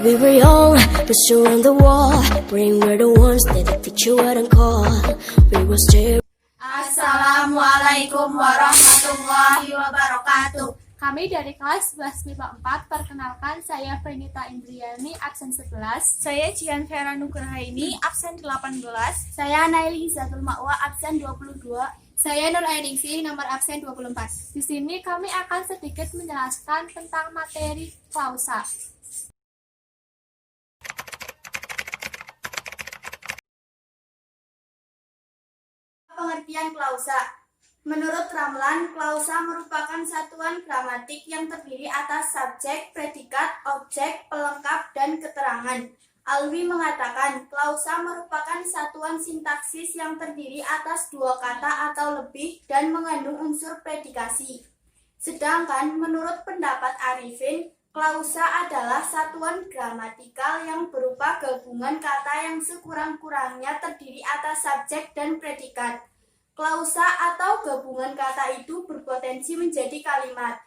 We were young, pursuing the war. Bring were the ones that the teacher wouldn't call. We were still. Assalamualaikum warahmatullahi wabarakatuh. Kami dari kelas 11 MIPA 4, perkenalkan saya Fenita Indriani, absen 11. Saya Jihan Vera Nugrahaini, absen 18. Saya Naili Zatul Ma'wa, absen 22. Saya Nur Ainingsih, nomor absen 24. Di sini kami akan sedikit menjelaskan tentang materi klausa. Pengertian klausa. Menurut Ramlan, klausa merupakan satuan gramatik yang terdiri atas subjek, predikat, objek, pelengkap, dan keterangan. Alwi mengatakan, klausa merupakan satuan sintaksis yang terdiri atas dua kata atau lebih dan mengandung unsur predikasi. Sedangkan menurut pendapat Arifin, klausa adalah satuan gramatikal yang berupa gabungan kata yang sekurang-kurangnya terdiri atas subjek dan predikat. Klausa atau gabungan kata itu berpotensi menjadi kalimat.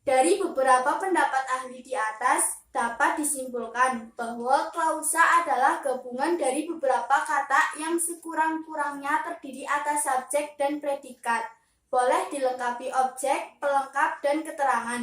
Dari beberapa pendapat ahli di atas, dapat disimpulkan bahwa klausa adalah gabungan dari beberapa kata yang sekurang-kurangnya terdiri atas subjek dan predikat. Boleh dilengkapi objek, pelengkap, dan keterangan.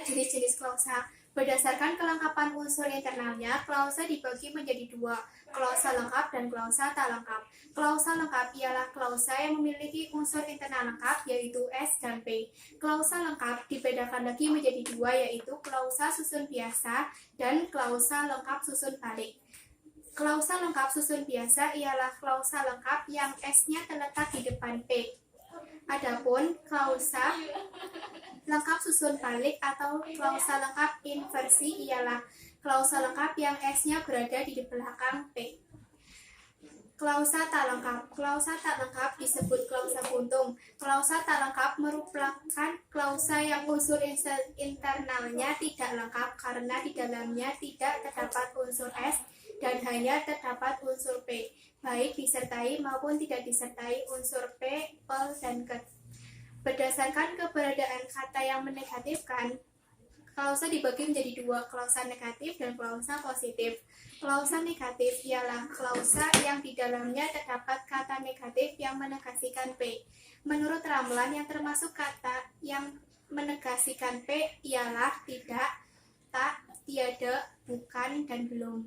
Jenis-jenis klausa. Berdasarkan kelengkapan unsur internalnya, klausa dibagi menjadi dua, klausa lengkap dan klausa tak lengkap. Klausa lengkap ialah klausa yang memiliki unsur internal lengkap, yaitu S dan P. Klausa lengkap dibedakan lagi menjadi dua, yaitu klausa susun biasa dan klausa lengkap susun balik. Klausa lengkap susun biasa ialah klausa lengkap yang S-nya terletak di depan P. Adapun klausa lengkap susun balik atau klausa lengkap inversi ialah klausa lengkap yang S-nya berada di belakang P. Klausa tak lengkap. Klausa tak lengkap disebut klausa buntung. Klausa tak lengkap merupakan klausa yang unsur internalnya tidak lengkap karena di dalamnya tidak terdapat unsur S dan hanya terdapat unsur P, baik disertai maupun tidak disertai unsur P, L, dan K. Berdasarkan keberadaan kata yang menegatifkan, klausa dibagi menjadi dua, klausa negatif dan klausa positif. Klausa negatif ialah klausa yang di dalamnya terdapat kata negatif yang menegasikan P. Menurut Ramlan, yang termasuk kata yang menegasikan P ialah tidak, tak, tiada, bukan, dan belum.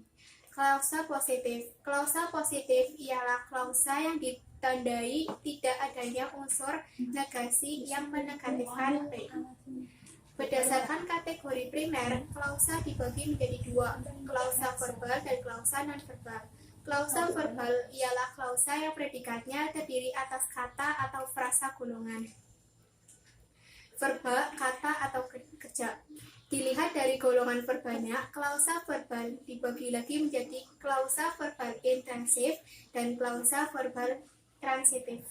Klausa positif. Klausa positif ialah klausa yang ditandai tidak adanya unsur negasi yang menegatifkan P. Berdasarkan kategori primer, klausa dibagi menjadi dua, klausa verbal dan klausa non-verbal. Klausa verbal ialah klausa yang predikatnya terdiri atas kata atau frasa gulungan. Verba, kata atau kerja. Dilihat dari golongan verbalnya, klausa verbal dibagi lagi menjadi klausa verbal intensif dan klausa verbal transitif.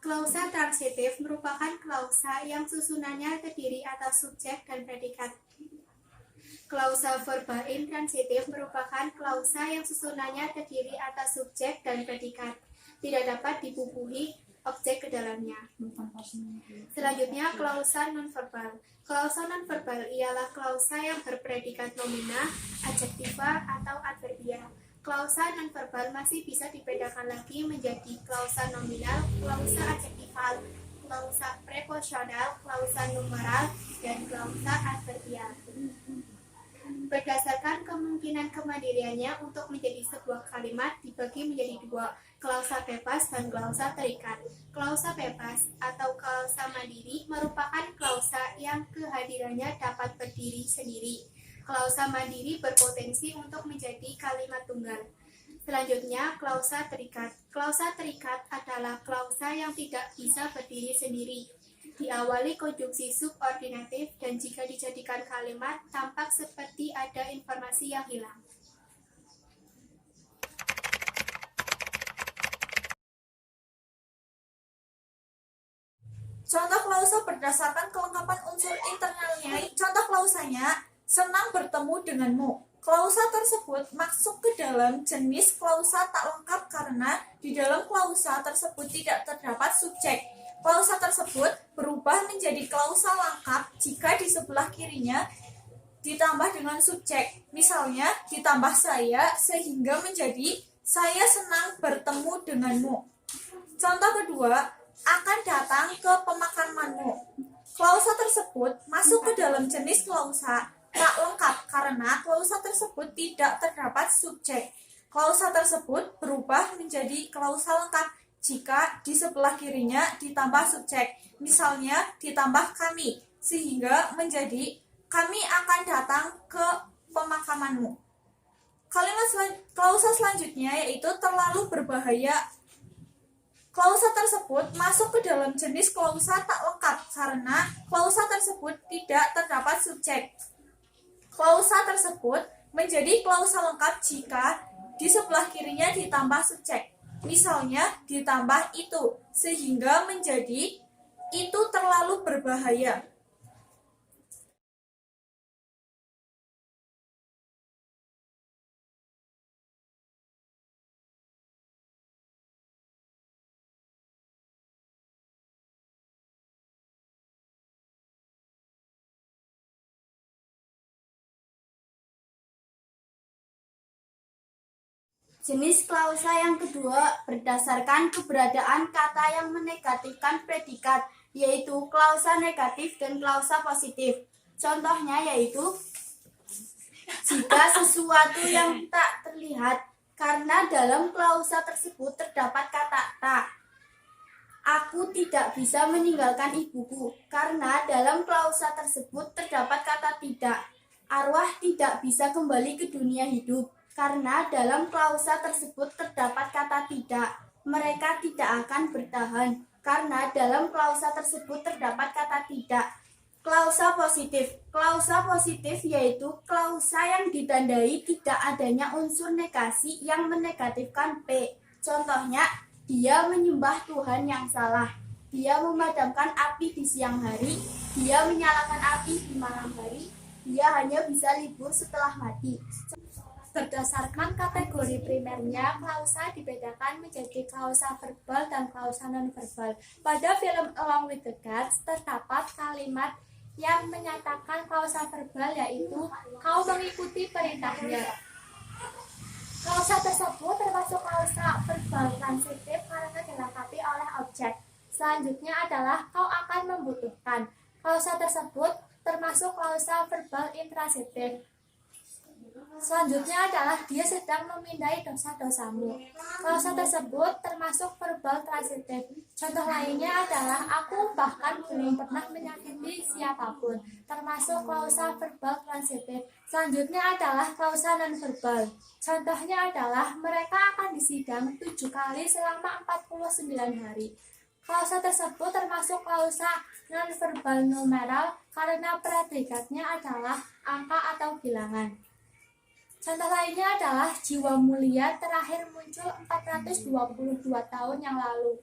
Klausa transitif merupakan klausa yang susunannya terdiri atas subjek dan predikat. Klausa verbal intransitif merupakan klausa yang susunannya terdiri atas subjek dan predikat, tidak dapat dibubuhi objek ke dalamnya. Selanjutnya, klausa nonverbal. Klausa nonverbal ialah klausa yang berpredikat nomina, adjektiva, atau adverbia. Klausa nonverbal masih bisa dibedakan lagi menjadi klausa nominal, klausa adjektival, klausa preposisional, klausa numeral, dan klausa adverbial. Berdasarkan kemungkinan kemandiriannya untuk menjadi sebuah kalimat dibagi menjadi dua, klausa bebas dan klausa terikat. Klausa bebas atau klausa mandiri merupakan klausa yang kehadirannya dapat berdiri sendiri. Klausa mandiri berpotensi untuk menjadi kalimat tunggal. Selanjutnya, klausa terikat. Klausa terikat adalah klausa yang tidak bisa berdiri sendiri. Diawali konjungsi subordinatif dan jika dijadikan kalimat, tampak seperti ada informasi yang hilang. Contoh klausa berdasarkan kelengkapan unsur internalnya. Contoh klausanya, senang bertemu denganmu. Klausa tersebut masuk ke dalam jenis klausa tak lengkap karena di dalam klausa tersebut tidak terdapat subjek. Klausa tersebut berubah menjadi klausa lengkap jika di sebelah kirinya ditambah dengan subjek. Misalnya, ditambah saya sehingga menjadi saya senang bertemu denganmu. Contoh kedua, akan datang ke pemakamanmu. Klausa tersebut masuk ke dalam jenis klausa tak lengkap karena klausa tersebut tidak terdapat subjek. Klausa tersebut berubah menjadi klausa lengkap jika di sebelah kirinya ditambah subjek. Misalnya, ditambah kami, sehingga menjadi kami akan datang ke pemakamanmu. Klausa selanjutnya yaitu terlalu berbahaya. Klausa tersebut masuk ke dalam jenis klausa tak lengkap karena klausa tersebut tidak terdapat subjek. Klausa tersebut menjadi klausa lengkap jika di sebelah kirinya ditambah subjek. Misalnya ditambah itu, sehingga menjadi itu terlalu berbahaya. Jenis klausa yang kedua berdasarkan keberadaan kata yang menegatifkan predikat, yaitu klausa negatif dan klausa positif. Contohnya yaitu jika sesuatu yang tak terlihat, karena dalam klausa tersebut terdapat kata tak. Aku tidak bisa meninggalkan ibuku, karena dalam klausa tersebut terdapat kata tidak. Arwah tidak bisa kembali ke dunia hidup, karena dalam klausa tersebut terdapat kata tidak. Mereka tidak akan bertahan, karena dalam klausa tersebut terdapat kata tidak. Klausa positif. Klausa positif yaitu klausa yang ditandai tidak adanya unsur negasi yang menegatifkan P. Contohnya, dia menyembah Tuhan yang salah. Dia memadamkan api di siang hari. Dia menyalakan api di malam hari. Dia hanya bisa libur setelah mati. Berdasarkan kategori primernya, klausa dibedakan menjadi klausa verbal dan klausa non-verbal. Pada film Along with the Gods, terdapat kalimat yang menyatakan klausa verbal yaitu kau mengikuti perintahnya. Klausa tersebut termasuk klausa verbal transitif karena dilengkapi oleh objek. Selanjutnya adalah kau akan membutuhkan. Klausa tersebut termasuk klausa verbal intransitif. Selanjutnya adalah dia sedang memindai dosa-dosamu. Klausa tersebut termasuk verbal transitif. Contoh lainnya adalah aku bahkan belum pernah menyakiti siapapun, termasuk klausa verbal transitif. Selanjutnya adalah klausa non-verbal. Contohnya adalah mereka akan disidang 7 kali selama 49 hari. Klausa tersebut termasuk klausa non-verbal numeral karena predikatnya adalah angka atau bilangan. Contoh lainnya adalah jiwa mulia terakhir muncul 422 tahun yang lalu.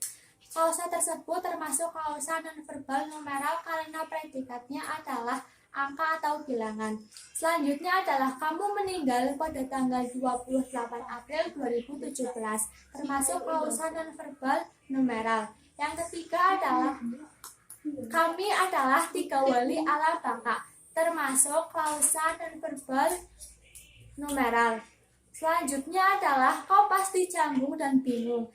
Klausa tersebut termasuk klausa nonverbal numeral karena predikatnya adalah angka atau bilangan. Selanjutnya adalah kamu meninggal pada tanggal 28 April 2017, termasuk klausa nonverbal numeral. Yang ketiga adalah kami adalah 3 wali Allah Baka, termasuk klausa nonverbal numeral. Selanjutnya adalah kau pasti canggung dan bingung.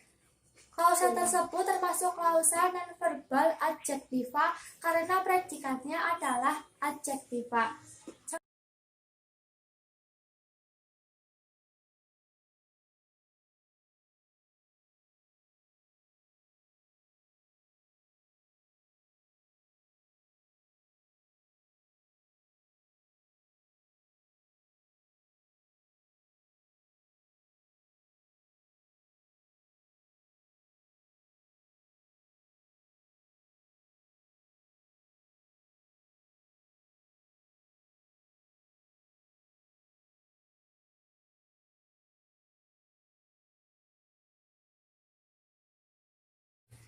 Klausa tersebut termasuk klausa nonverbal adjektiva karena predikatnya adalah adjektiva.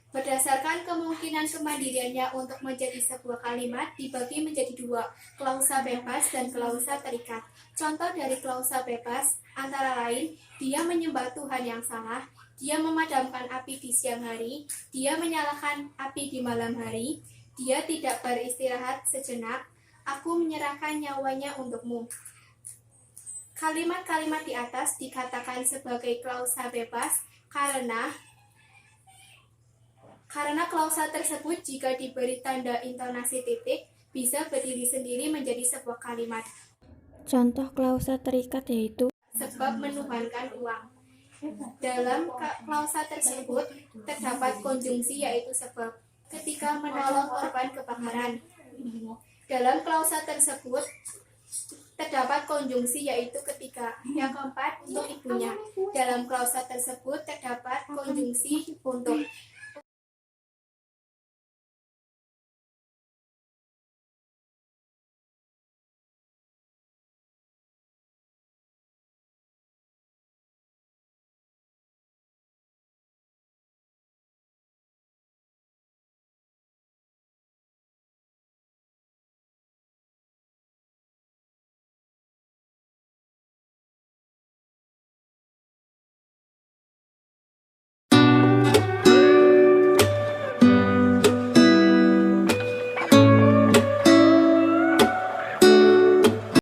Berdasarkan kemungkinan kemandiriannya untuk menjadi sebuah kalimat dibagi menjadi 2, klausa bebas dan klausa terikat. Contoh dari klausa bebas antara lain, dia menyembah Tuhan yang salah, Dia memadamkan api di siang hari, dia menyalakan api di malam hari, dia tidak beristirahat sejenak, aku menyerahkan nyawanya untukmu. Kalimat-kalimat di atas dikatakan sebagai klausa bebas karena klausa tersebut jika diberi tanda intonasi titik bisa berdiri sendiri menjadi sebuah kalimat. Contoh klausa terikat yaitu Sebab menuhankan uang. Dalam klausa tersebut terdapat konjungsi yaitu sebab ketika menolong korban kebakaran. Dalam klausa tersebut terdapat konjungsi yaitu ketika. Yang keempat, untuk ibunya. Dalam klausa tersebut terdapat konjungsi untuk.